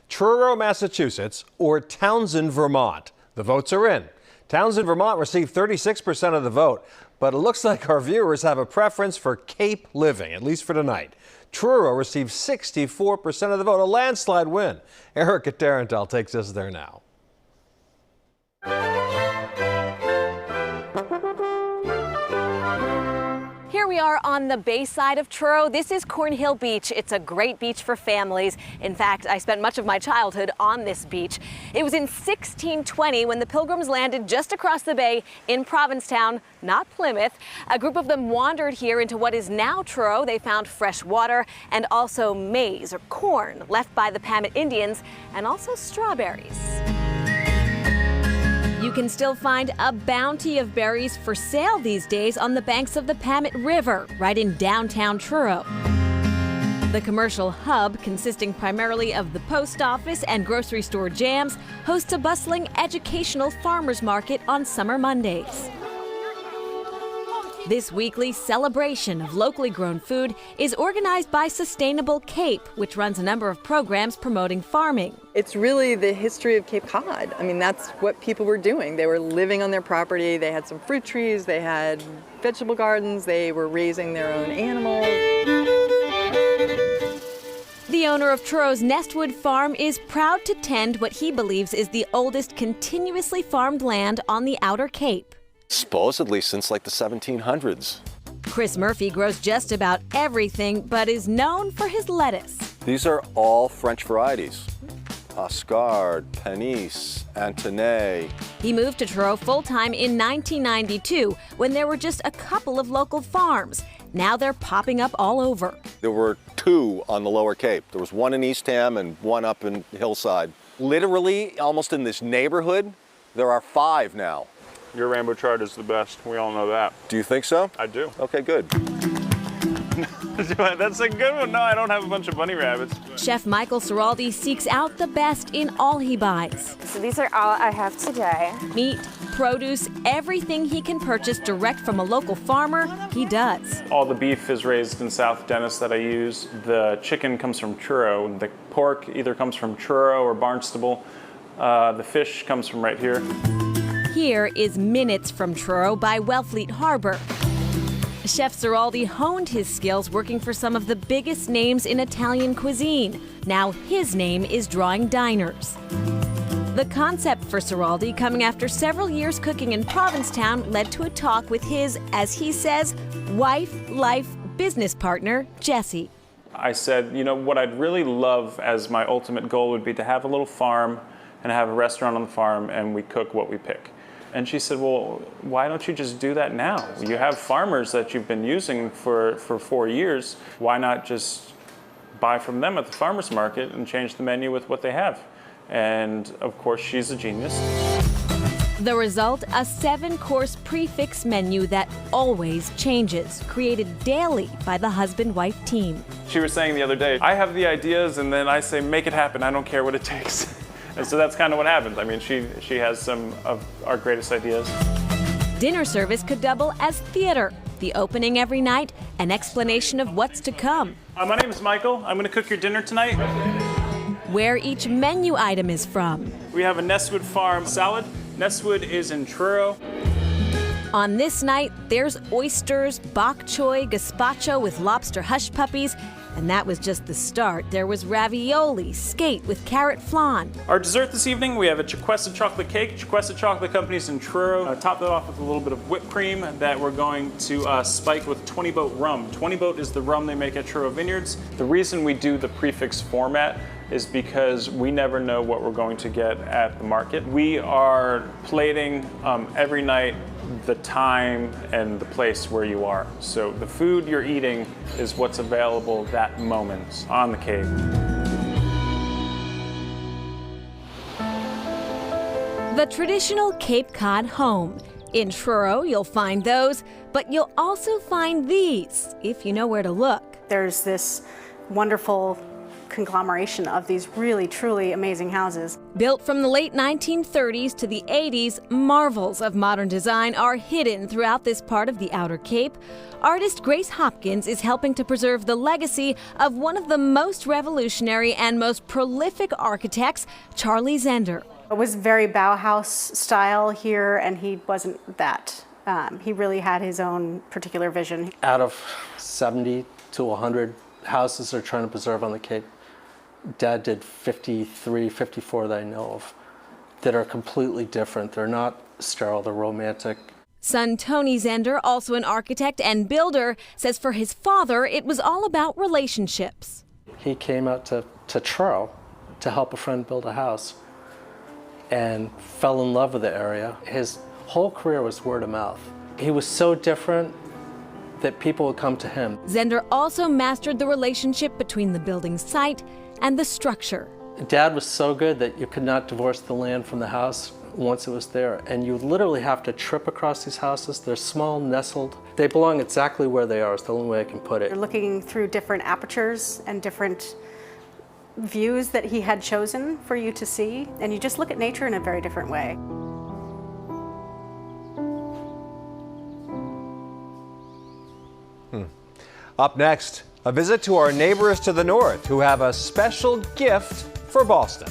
Truro, Massachusetts, or Townsend, Vermont? The votes are in. Townsend, Vermont received 36% of the vote, but it looks like our viewers have a preference for Cape living, at least for tonight. Truro received 64% of the vote, a landslide win. Erica Tarantel takes us there now. Here we are on the bay side of Truro. This is Cornhill Beach. It's a great beach for families. In fact, I spent much of my childhood on this beach. It was in 1620 when the Pilgrims landed just across the bay in Provincetown, not Plymouth. A group of them wandered here into what is now Truro. They found fresh water and also maize or corn left by the Pamit Indians, and also strawberries. You can still find a bounty of berries for sale these days on the banks of the Pamit River, right in downtown Truro. The commercial hub, consisting primarily of the post office and grocery store jams, hosts a bustling educational farmers market on summer Mondays. This weekly celebration of locally grown food is organized by Sustainable Cape, which runs a number of programs promoting farming. It's really the history of Cape Cod. I mean, that's what people were doing. They were living on their property. They had some fruit trees. They had vegetable gardens. They were raising their own animals. The owner of Truro's Nestwood Farm is proud to tend what he believes is the oldest continuously farmed land on the Outer Cape. Supposedly since like the 1700s. Chris Murphy grows just about everything, but is known for his lettuce. These are all French varieties. Oscard, Panisse, Antoinette. He moved to Truro full-time in 1992 when there were just a couple of local farms. Now they're popping up all over. There were two on the Lower Cape. There was one in Eastham and one up in Hillside. Literally, almost in this neighborhood, there are 5 now. Your rainbow trout is the best. We all know that. Do you think so? I do. Okay, good. That's a good one. No, I don't have a bunch of bunny rabbits. Chef Michael Ciraldi seeks out the best in all he buys. So these are all I have today. Meat, produce, everything he can purchase direct from a local farmer, he does. All the beef is raised in South Dennis that I use. The chicken comes from Truro. The pork either comes from Truro or Barnstable. The fish comes from right here. Here is Minutes from Truro by Wellfleet Harbor. Chef Ciraldi honed his skills working for some of the biggest names in Italian cuisine. Now his name is drawing diners. The concept for Ciraldi, coming after several years cooking in Provincetown, led to a talk with his, as he says, wife, life, business partner, Jessie. I said, you know, what I'd really love as my ultimate goal would be to have a little farm and have a restaurant on the farm, and we cook what we pick. And she said, well, why don't you just do that now? You have farmers that you've been using for 4 years. Why not just buy from them at the farmer's market and change the menu with what they have? And of course, she's a genius. The result, a 7-course prefix menu that always changes, created daily by the husband-wife team. She was saying the other day, I have the ideas and then I say, make it happen. I don't care what it takes. And so that's kind of what happens. I mean, she has some of our greatest ideas. Dinner service could double as theater. The opening every night, an explanation of what's to come. My name is Michael. I'm going to cook your dinner tonight. Where each menu item is from. We have a Nestwood Farm salad. Nestwood is in Truro. On this night, there's oysters, bok choy, gazpacho with lobster hush puppies, and that was just the start. There was ravioli, skate with carrot flan. Our dessert this evening, we have a Chiquessa chocolate cake. Chiquessa Chocolate Company's in Truro. Top that off with a little bit of whipped cream that we're going to spike with 20 Boat rum. 20 Boat is the rum they make at Truro Vineyards. The reason we do the prefix format is because we never know what we're going to get at the market. We are plating every night the time and the place where you are. So the food you're eating is what's available that moment on the Cape. The traditional Cape Cod home. In Truro, you'll find those, but you'll also find these, if you know where to look. There's this wonderful conglomeration of these really, truly amazing houses. Built from the late 1930s to the 80s, marvels of modern design are hidden throughout this part of the Outer Cape. Artist Grace Hopkins is helping to preserve the legacy of one of the most revolutionary and most prolific architects, Charlie Zender. It was very Bauhaus style here, and he wasn't that. He really had his own particular vision. Out of 70 to 100 houses they're trying to preserve on the Cape, Dad did 53, 54 that I know of that are completely different. They're not sterile, they're romantic. Son Tony Zender, also an architect and builder, says for his father it was all about relationships. He came out to Truro to help a friend build a house and fell in love with the area. His whole career was word of mouth. He was so different that people would come to him. Zender also mastered the relationship between the building site and the structure. Dad was so good that you could not divorce the land from the house once it was there. And you literally have to trip across these houses. They're small, nestled. They belong exactly where they are, is the only way I can put it. You're looking through different apertures and different views that he had chosen for you to see, and you just look at nature in a very different way. Up next, a visit to our neighbors to the north who have a special gift for Boston.